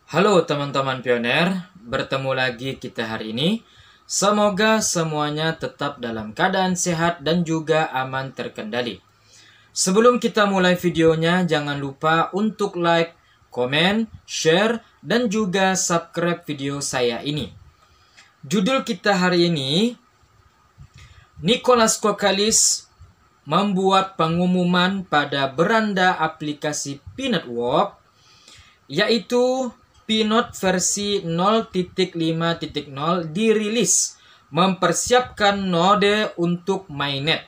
Halo teman-teman pioner, bertemu lagi kita hari ini. Semoga semuanya tetap dalam keadaan sehat dan juga aman terkendali. Sebelum kita mulai videonya, jangan lupa untuk like, komen, share, dan juga subscribe video saya ini. Judul kita hari ini, Nicholas Kokalis membuat pengumuman pada beranda aplikasi Pi Network, yaitu Pi Note versi 0.5.0 dirilis, mempersiapkan node untuk mainnet.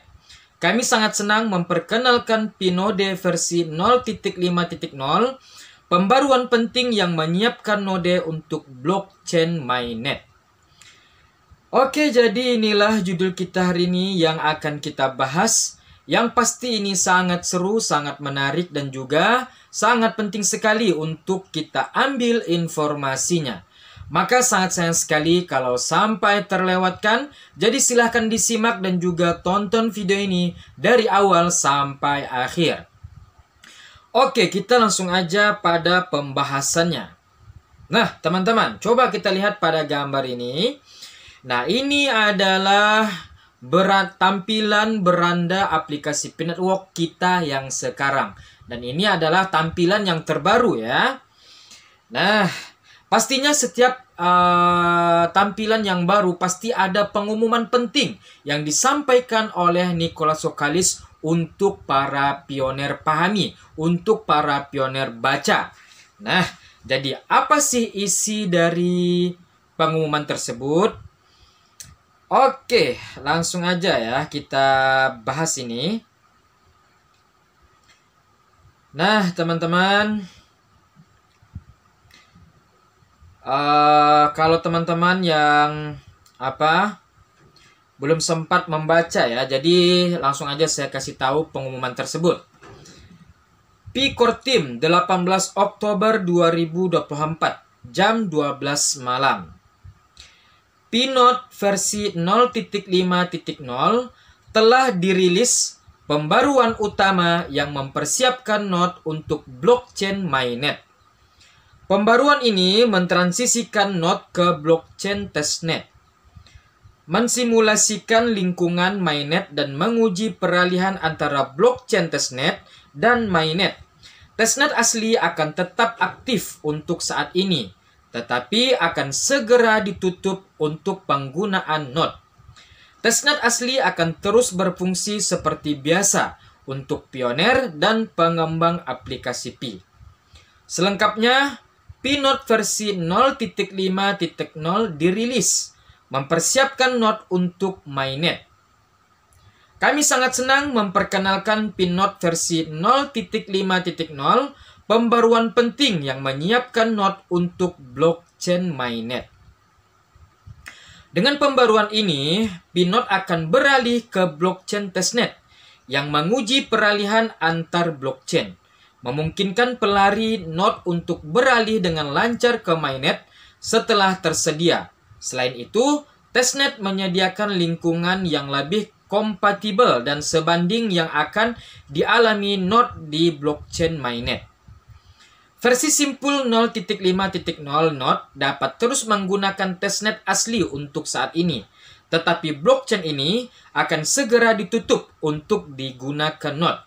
Kami sangat senang memperkenalkan Pi Node versi 0.5.0, pembaruan penting yang menyiapkan node untuk blockchain mainnet. Oke, jadi inilah judul kita hari ini yang akan kita bahas. Yang pasti ini sangat seru, sangat menarik, dan juga sangat penting sekali untuk kita ambil informasinya. Maka sangat sayang sekali kalau sampai terlewatkan. Jadi silahkan disimak dan juga tonton video ini dari awal sampai akhir. Oke, kita langsung aja pada pembahasannya. Nah, teman-teman, coba kita lihat pada gambar ini. Nah, ini adalah tampilan beranda aplikasi Pi Network kita yang sekarang. Dan ini adalah tampilan yang terbaru ya. Nah, pastinya setiap tampilan yang baru pasti ada pengumuman penting yang disampaikan oleh Nicholas Kokalis untuk para pioner pahami, untuk para pioner baca. Nah, jadi apa sih isi dari pengumuman tersebut? Oke, langsung aja ya kita bahas ini. Nah, teman-teman, kalau teman-teman yang belum sempat membaca ya, jadi langsung aja saya kasih tahu pengumuman tersebut. Pi Core Team 18 Oktober 2024 jam 12 malam. Pi Note versi 0.5.0 telah dirilis, pembaruan utama yang mempersiapkan node untuk blockchain mainnet. Pembaruan ini mentransisikan node ke blockchain testnet, mensimulasikan lingkungan mainnet dan menguji peralihan antara blockchain testnet dan mainnet. Testnet asli akan tetap aktif untuk saat ini, tetapi akan segera ditutup untuk penggunaan node. Testnet asli akan terus berfungsi seperti biasa untuk pioner dan pengembang aplikasi Pi. Selengkapnya, Pi Note versi 0.5.0 dirilis, mempersiapkan node untuk mainnet. Kami sangat senang memperkenalkan Pi Note versi 0.5.0, pembaruan penting yang menyiapkan node untuk blockchain mainnet. Dengan pembaruan ini, Pi Note akan beralih ke blockchain testnet yang menguji peralihan antar blockchain, memungkinkan pelari node untuk beralih dengan lancar ke mainnet setelah tersedia. Selain itu, testnet menyediakan lingkungan yang lebih kompatibel dan sebanding yang akan dialami node di blockchain mainnet. Versi simpul 0.5.0 node dapat terus menggunakan testnet asli untuk saat ini, tetapi blockchain ini akan segera ditutup untuk digunakan node.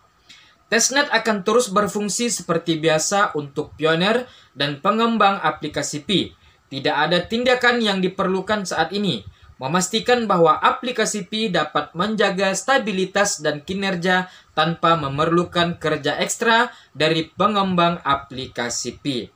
Testnet akan terus berfungsi seperti biasa untuk pioner dan pengembang aplikasi Pi. Tidak ada tindakan yang diperlukan saat ini, memastikan bahwa aplikasi Pi dapat menjaga stabilitas dan kinerja tanpa memerlukan kerja ekstra dari pengembang aplikasi Pi.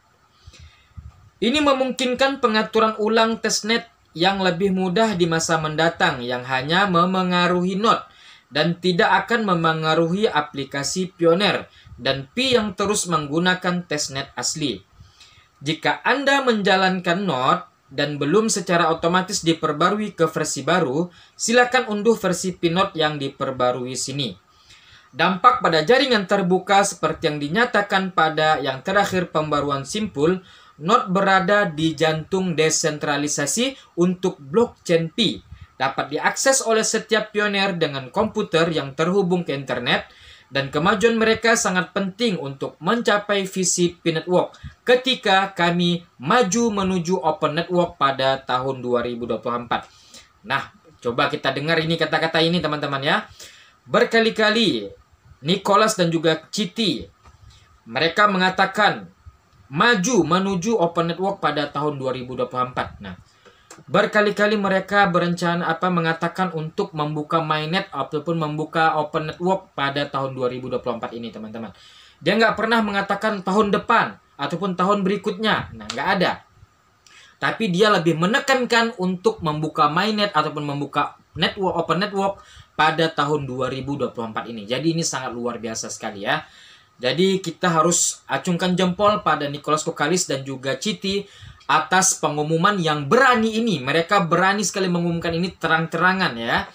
Ini memungkinkan pengaturan ulang testnet yang lebih mudah di masa mendatang yang hanya memengaruhi node dan tidak akan memengaruhi aplikasi pioner dan Pi yang terus menggunakan testnet asli. Jika Anda menjalankan node dan belum secara otomatis diperbarui ke versi baru, silakan unduh versi Pi Note yang diperbarui sini. Dampak pada jaringan terbuka seperti yang dinyatakan pada yang terakhir pembaruan simpul, node berada di jantung desentralisasi untuk blockchain Pi. Dapat diakses oleh setiap pioner dengan komputer yang terhubung ke internet dan kemajuan mereka sangat penting untuk mencapai visi P-Network ketika kami maju menuju Open Network pada tahun 2024. Nah, coba kita dengar ini kata-kata ini teman-teman ya. Berkali-kali Nicholas dan juga Chity mereka mengatakan maju menuju Open Network pada tahun 2024. Nah, berkali-kali mereka berencana mengatakan untuk membuka mainnet ataupun membuka Open Network pada tahun 2024 ini teman-teman. Dia nggak pernah mengatakan tahun depan ataupun tahun berikutnya. Nah, nggak ada. Tapi dia lebih menekankan untuk membuka mainnet ataupun membuka network Open Network pada tahun 2024 ini. Jadi ini sangat luar biasa sekali ya. Jadi kita harus acungkan jempol pada Nicholas Kokalis dan juga Chity atas pengumuman yang berani ini. Mereka berani sekali mengumumkan ini terang-terangan ya.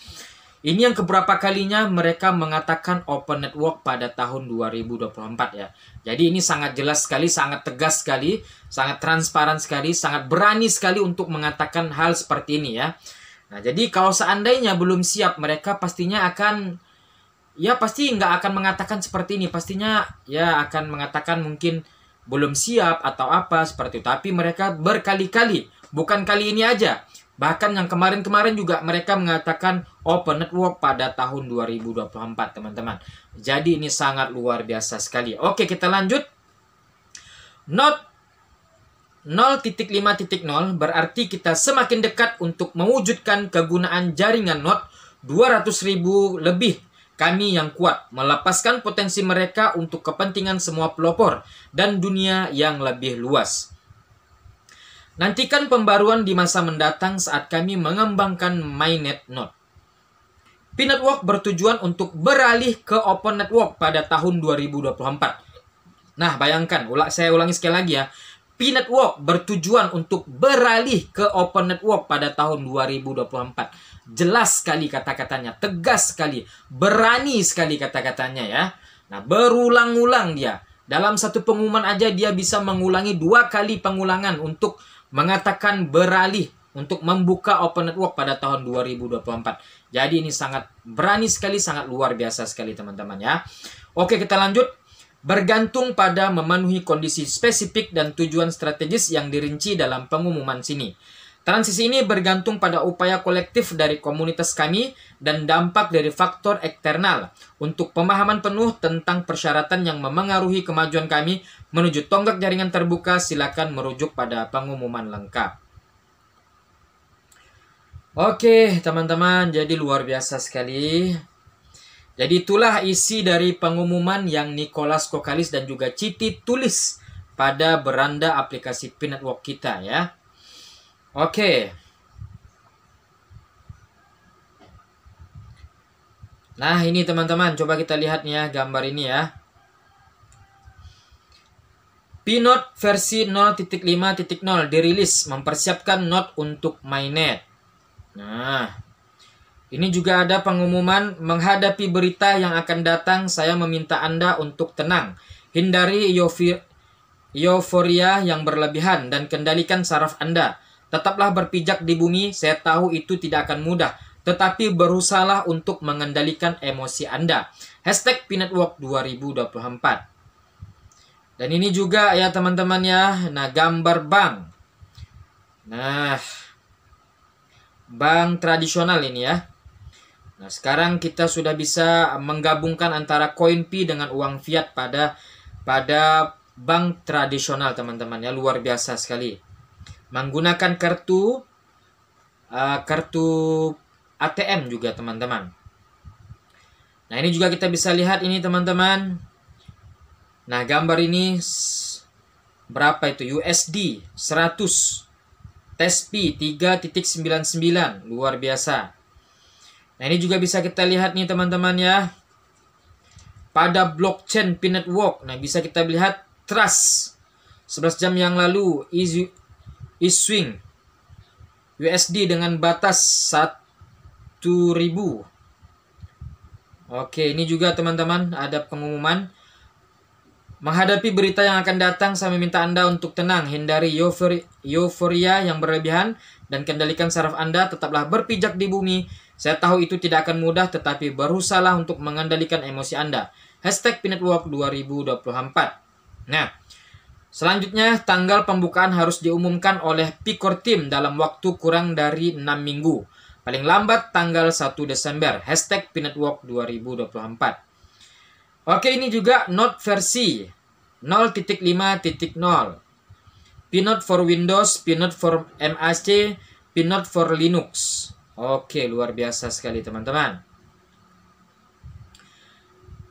Ini yang keberapa kalinya mereka mengatakan Open Network pada tahun 2024 ya. Jadi ini sangat jelas sekali, sangat tegas sekali, sangat transparan sekali, sangat berani sekali untuk mengatakan hal seperti ini ya. Nah, jadi kalau seandainya belum siap, mereka pastinya akan, ya pasti nggak akan mengatakan seperti ini. Pastinya ya akan mengatakan mungkin belum siap atau apa seperti itu. Tapi mereka berkali-kali, bukan kali ini aja. Bahkan yang kemarin-kemarin juga mereka mengatakan Open Network pada tahun 2024 teman-teman. Jadi ini sangat luar biasa sekali. Oke, kita lanjut. Node 0.5.0 berarti kita semakin dekat untuk mewujudkan kegunaan jaringan Node 200.000 lebih. Kami yang kuat melepaskan potensi mereka untuk kepentingan semua pelopor dan dunia yang lebih luas. Nantikan pembaruan di masa mendatang saat kami mengembangkan mainnet Node. P-Network bertujuan untuk beralih ke Open Network pada tahun 2024. Nah, bayangkan, saya ulangi sekali lagi ya. P-Network bertujuan untuk beralih ke Open Network pada tahun 2024. Jelas sekali kata-katanya, tegas sekali, berani sekali kata-katanya ya. Nah, berulang-ulang dia. Dalam satu pengumuman aja dia bisa mengulangi 2 kali pengulangan untuk mengatakan beralih untuk membuka Open Network pada tahun 2024. Jadi ini sangat berani sekali, sangat luar biasa sekali teman-teman ya. Oke, kita lanjut. Bergantung pada memenuhi kondisi spesifik dan tujuan strategis yang dirinci dalam pengumuman sini. Transisi ini bergantung pada upaya kolektif dari komunitas kami dan dampak dari faktor eksternal. Untuk pemahaman penuh tentang persyaratan yang memengaruhi kemajuan kami menuju tonggak jaringan terbuka, silakan merujuk pada pengumuman lengkap. Oke, teman-teman, jadi luar biasa sekali. Jadi itulah isi dari pengumuman yang Nicholas Kokalis dan juga Chity tulis pada beranda aplikasi P-Network kita ya. Oke. Nah, ini teman-teman, coba kita lihat nih ya gambar ini ya. P-Node versi 0.5.0 dirilis mempersiapkan Node untuk mainnet. Nah, ini juga ada pengumuman menghadapi berita yang akan datang. Saya meminta Anda untuk tenang, hindari euforia yang berlebihan dan kendalikan saraf Anda. Tetaplah berpijak di bumi. Saya tahu itu tidak akan mudah, tetapi berusahalah untuk mengendalikan emosi Anda. Hashtag P-Network 2024. Dan ini juga ya teman-teman ya. Nah, gambar bank. Nah, bank tradisional ini ya. Nah, sekarang kita sudah bisa menggabungkan antara koin P dengan uang fiat pada bank tradisional teman-teman ya. Luar biasa sekali. Menggunakan kartu ATM juga teman-teman. Nah, ini juga kita bisa lihat ini teman-teman. Nah, gambar ini berapa itu? USD 100 TESP 3.99. Luar biasa. Nah, ini juga bisa kita lihat nih teman-teman ya. Pada blockchain P-Network. Nah, bisa kita lihat trust 11 jam yang lalu iswing USD dengan batas 1.000. Oke, ini juga teman-teman ada pengumuman. Menghadapi berita yang akan datang, saya meminta Anda untuk tenang, hindari euforia yang berlebihan dan kendalikan saraf Anda. Tetaplah berpijak di bumi. Saya tahu itu tidak akan mudah, tetapi berusahalah untuk mengendalikan emosi Anda. #P-Network 2024. Nah, selanjutnya tanggal pembukaan harus diumumkan oleh P-Core Team dalam waktu kurang dari 6 minggu. Paling lambat tanggal 1 Desember. #P-Network 2024. Oke, ini juga Note versi 0.5.0. P-Note for Windows, P-Note for MAC, P-Note for Linux. Oke, luar biasa sekali teman-teman.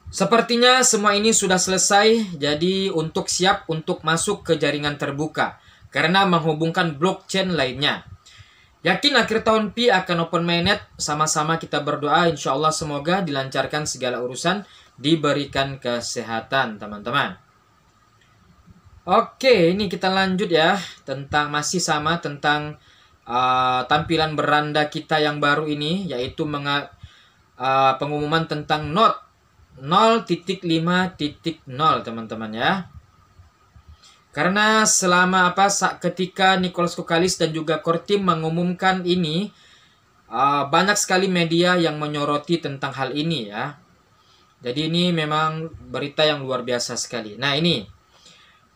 Sepertinya semua ini sudah selesai, jadi siap untuk masuk ke jaringan terbuka karena menghubungkan blockchain lainnya. Yakin akhir tahun Pi akan open mainnet, sama-sama kita berdoa insya Allah semoga dilancarkan segala urusan, diberikan kesehatan teman-teman. Oke, ini kita lanjut ya, masih sama tentang tampilan beranda kita yang baru ini, yaitu pengumuman tentang Note 0.5.0 teman-teman ya. Karena ketika Nicholas Koukaliis dan juga core team mengumumkan ini, banyak sekali media yang menyoroti tentang hal ini ya. Jadi ini memang berita yang luar biasa sekali. Nah, ini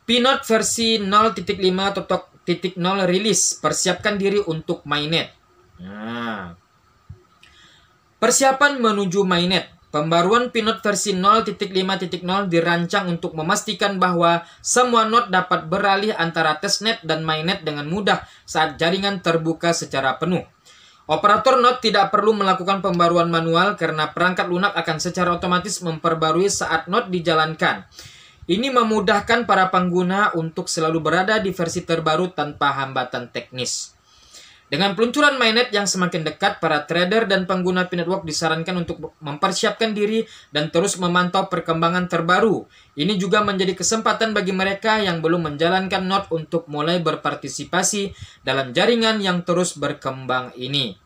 P-Note versi 0.5.0 rilis, persiapkan diri untuk mainnet. Nah, persiapan menuju mainnet. Pembaruan P-Note versi 0.5.0 dirancang untuk memastikan bahwa semua node dapat beralih antara testnet dan mainnet dengan mudah saat jaringan terbuka secara penuh. Operator node tidak perlu melakukan pembaruan manual karena perangkat lunak akan secara otomatis memperbarui saat node dijalankan. Ini memudahkan para pengguna untuk selalu berada di versi terbaru tanpa hambatan teknis. Dengan peluncuran mainnet yang semakin dekat, para trader dan pengguna P-Network disarankan untuk mempersiapkan diri dan terus memantau perkembangan terbaru. Ini juga menjadi kesempatan bagi mereka yang belum menjalankan node untuk mulai berpartisipasi dalam jaringan yang terus berkembang ini.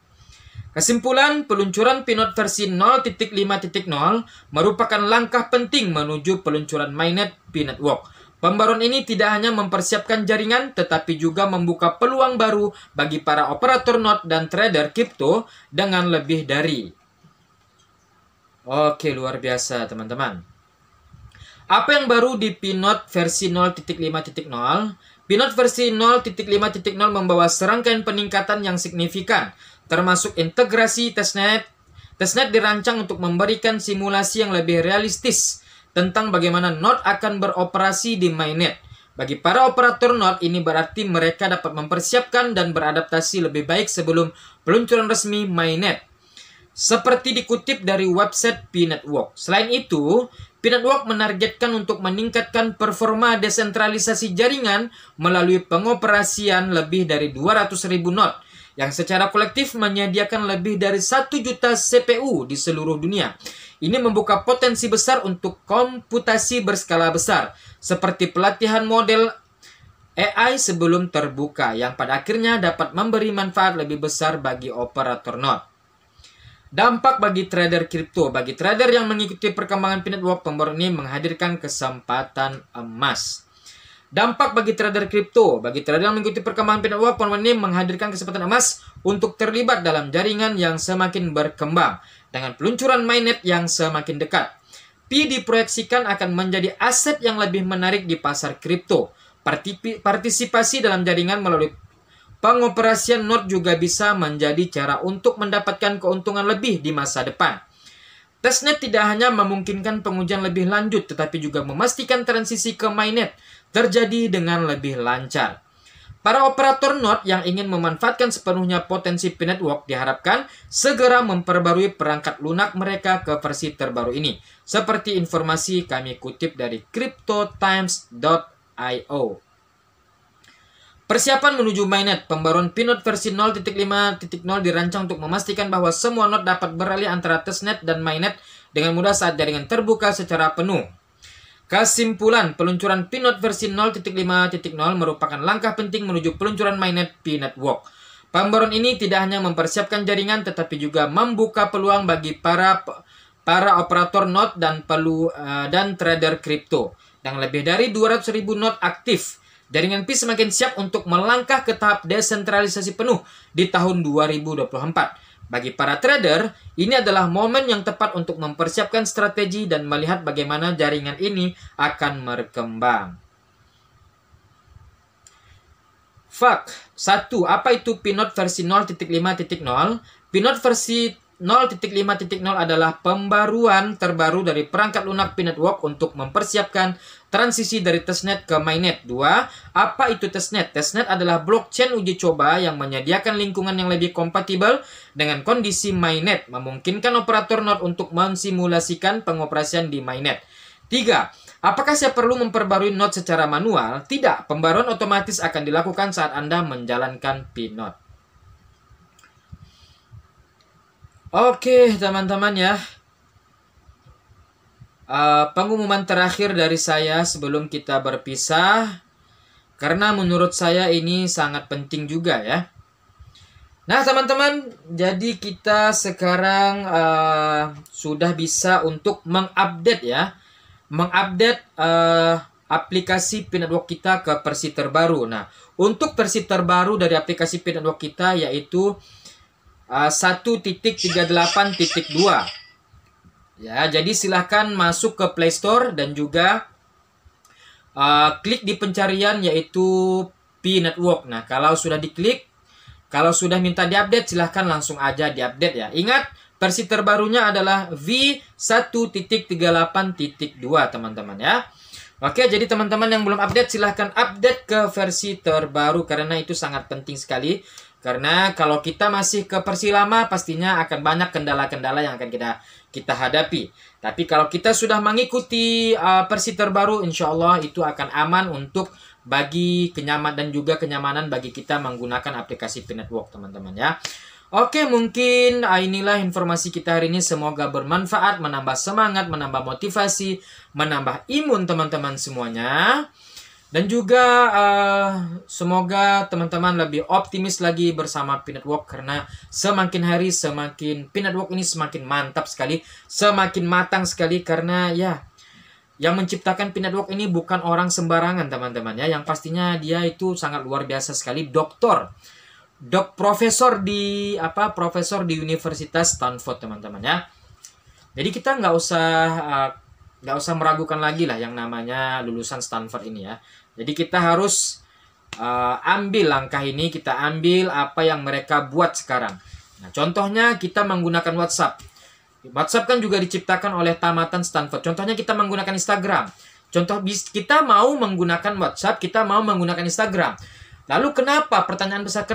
Kesimpulan, peluncuran P-Note versi 0.5.0 merupakan langkah penting menuju peluncuran mainnet P-Network. Pembaruan ini tidak hanya mempersiapkan jaringan, tetapi juga membuka peluang baru bagi para operator node dan trader kripto dengan lebih dari. Oke, luar biasa teman-teman. Apa yang baru di P-Note versi 0.5.0? P-Note versi 0.5.0 membawa serangkaian peningkatan yang signifikan, termasuk integrasi testnet. Testnet dirancang untuk memberikan simulasi yang lebih realistis tentang bagaimana node akan beroperasi di mainnet. Bagi para operator node, ini berarti mereka dapat mempersiapkan dan beradaptasi lebih baik sebelum peluncuran resmi mainnet. Seperti dikutip dari website P-Network. Selain itu, P-Network menargetkan untuk meningkatkan performa desentralisasi jaringan melalui pengoperasian lebih dari 200.000 node yang secara kolektif menyediakan lebih dari 1 juta CPU di seluruh dunia. Ini membuka potensi besar untuk komputasi berskala besar, seperti pelatihan model AI sebelum terbuka, yang pada akhirnya dapat memberi manfaat lebih besar bagi operator node. Dampak bagi trader kripto. Bagi trader yang mengikuti perkembangan P-Network, pembaruan ini menghadirkan kesempatan emas. Dampak bagi trader kripto. Bagi trader yang mengikuti perkembangan P-Network, pembaruan ini menghadirkan kesempatan emas untuk terlibat dalam jaringan yang semakin berkembang dengan peluncuran mainnet yang semakin dekat. Pi diproyeksikan akan menjadi aset yang lebih menarik di pasar kripto. Partisipasi dalam jaringan melalui pengoperasian node juga bisa menjadi cara untuk mendapatkan keuntungan lebih di masa depan. Testnet tidak hanya memungkinkan pengujian lebih lanjut, tetapi juga memastikan transisi ke mainnet terjadi dengan lebih lancar. Para operator node yang ingin memanfaatkan sepenuhnya potensi P-Network diharapkan segera memperbarui perangkat lunak mereka ke versi terbaru ini. Seperti informasi kami kutip dari CryptoTimes.io. Persiapan menuju mainnet. Pembaruan P-Note versi 0.5.0 dirancang untuk memastikan bahwa semua node dapat beralih antara testnet dan mainnet dengan mudah saat jaringan terbuka secara penuh. Kesimpulan, peluncuran P-Note versi 0.5.0 merupakan langkah penting menuju peluncuran mainnet P-Network. Pembaruan ini tidak hanya mempersiapkan jaringan, tetapi juga membuka peluang bagi para operator node dan trader kripto. Dengan lebih dari 200.000 node aktif, jaringan Pi semakin siap untuk melangkah ke tahap desentralisasi penuh di tahun 2024. Bagi para trader, ini adalah momen yang tepat untuk mempersiapkan strategi dan melihat bagaimana jaringan ini akan berkembang. Fact 1. Apa itu Pinot versi 0.5.0? Pinot versi 0.5.0 adalah pembaruan terbaru dari perangkat lunak P-Network untuk mempersiapkan transisi dari testnet ke mainnet. 2. Apa itu testnet? Testnet adalah blockchain uji coba yang menyediakan lingkungan yang lebih kompatibel dengan kondisi mainnet, memungkinkan operator node untuk mensimulasikan pengoperasian di mainnet. 3. Apakah saya perlu memperbarui node secara manual? Tidak, pembaruan otomatis akan dilakukan saat Anda menjalankan Pinot. Oke, teman-teman ya. Pengumuman terakhir dari saya sebelum kita berpisah. Karena menurut saya ini sangat penting juga ya. Nah, teman-teman, jadi kita sekarang sudah bisa untuk mengupdate ya. Mengupdate aplikasi P-Network kita ke versi terbaru. Nah, untuk versi terbaru dari aplikasi P-Network kita yaitu 1.38.2. Ya, jadi silahkan masuk ke Play Store dan juga klik di pencarian yaitu P-Network. Nah, kalau sudah diklik, kalau sudah minta diupdate, silahkan langsung aja diupdate ya. Ingat, versi terbarunya adalah V1.38.2 teman-teman ya. Oke, jadi teman-teman yang belum update, silahkan update ke versi terbaru karena itu sangat penting sekali. Karena kalau kita masih ke versi lama, pastinya akan banyak kendala-kendala yang akan kita hadapi. Tapi kalau kita sudah mengikuti versi terbaru, insya Allah itu akan aman untuk bagi kenyamanan dan juga kenyamanan bagi kita menggunakan aplikasi P-Network, teman-teman ya. Oke, mungkin inilah informasi kita hari ini. Semoga bermanfaat, menambah semangat, menambah motivasi, menambah imun teman-teman semuanya. Dan juga semoga teman-teman lebih optimis lagi bersama P-Network. Karena semakin hari semakin P-Network ini semakin mantap sekali, semakin matang sekali. Karena ya, yang menciptakan P-Network ini bukan orang sembarangan teman-teman ya. Yang pastinya dia itu sangat luar biasa sekali, profesor di Universitas Stanford teman-teman ya. Jadi kita nggak usah meragukan lagi lah yang namanya lulusan Stanford ini ya. Jadi kita harus ambil langkah ini, kita ambil apa yang mereka buat sekarang. Nah, contohnya kita menggunakan WhatsApp. WhatsApp kan juga diciptakan oleh tamatan Stanford. Contohnya kita menggunakan Instagram. Contoh kita mau menggunakan WhatsApp, kita mau menggunakan Instagram. Lalu kenapa? Pertanyaan besar,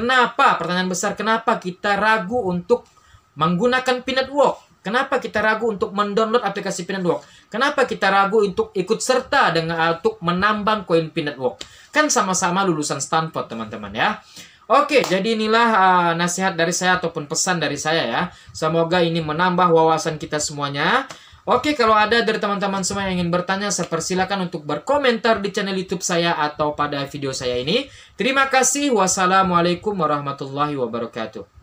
kenapa kita ragu untuk menggunakan P-Network? Kenapa kita ragu untuk mendownload aplikasi P-Network? Kenapa kita ragu untuk ikut serta dengan untuk menambang koin P-Network? Kan sama-sama lulusan Stanford, teman-teman ya. Oke, jadi inilah nasihat dari saya ataupun pesan dari saya ya. Semoga ini menambah wawasan kita semuanya. Oke, kalau ada dari teman-teman semua yang ingin bertanya, saya persilakan untuk berkomentar di channel YouTube saya atau pada video saya ini. Terima kasih. Wassalamualaikum warahmatullahi wabarakatuh.